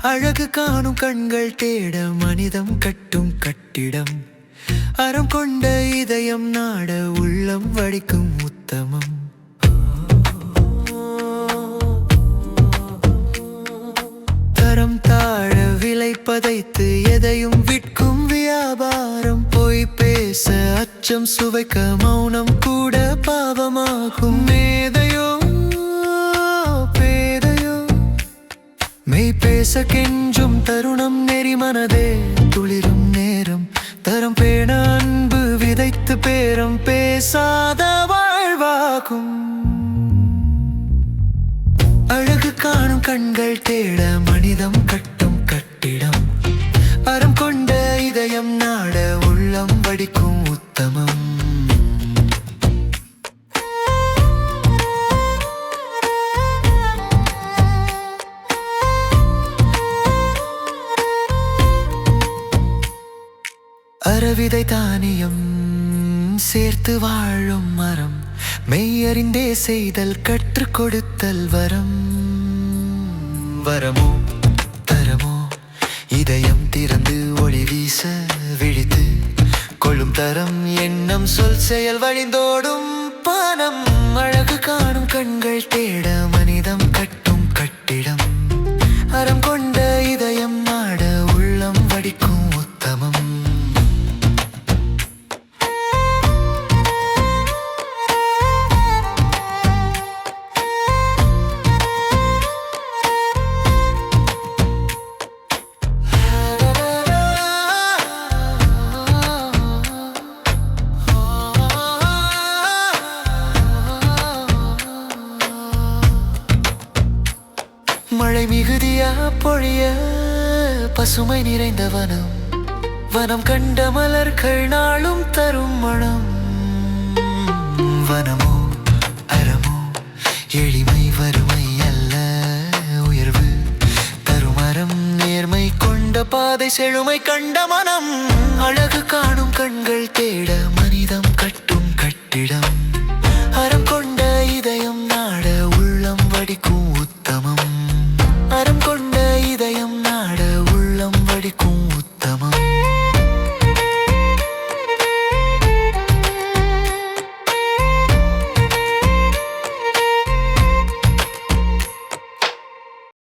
அழகு காணும் கண்கள் தேட மனிதம் கட்டும் கட்டிடம், அறம் கொண்ட இதயம் நாட உள்ளம் வடிக்கும் உத்தமம். தரம் தாழ விலை பதைத்து எதையும் விற்கும் வியாபாரம், பொய் பேச அச்சம் சுவைக்க மௌனம் கூட பாவமாகும். மேதையோ பேதையோ மெய் பேச கெஞ்சும் தருணம், நெறி மனதே துளிரும் நேரம், தரம் பேண அன்பு விதைத்து பேரம் பேசாத வாழ்வாகும். அழகு காணும் கண்கள் தேட மனிதம் கட்டும் கட்டிடம், அறம் கொண்ட இதயம் நாட உள்ளம் வடிக்கும் உத்தமம். அறவிதை தானியம் சேர்த்து வாழும் மரம், மெய்யறிந்தே செய்தல் கற்றுக் கொடுத்தல் வரம். வரமோ தரமோ இதயம் திறந்து ஒளி வீச விழித்து கொள்ளும் தரம், எண்ணம் சொல் செயல் வழிந்தோடும் பானம். அழகு காணும் கண்கள் தேட மனிதம் கட்டும் கட்டிடம், அறம் கொண்ட இதயம் நாட உள்ளம் வடிக்கும் உத்தமம். மழை மிகுதியா பொழிய பசுமை நிறைந்த வனம், வனம் கண்ட மலர்கள் நாளும் தரும் மனம். வனமோ அறமோ எளிமை வறுமை அல்ல உயர்வு தரும் மரம், நேர்மை கொண்ட பாதை செழுமை கண்ட மனம். அழகு காணும் கண்கள் தேட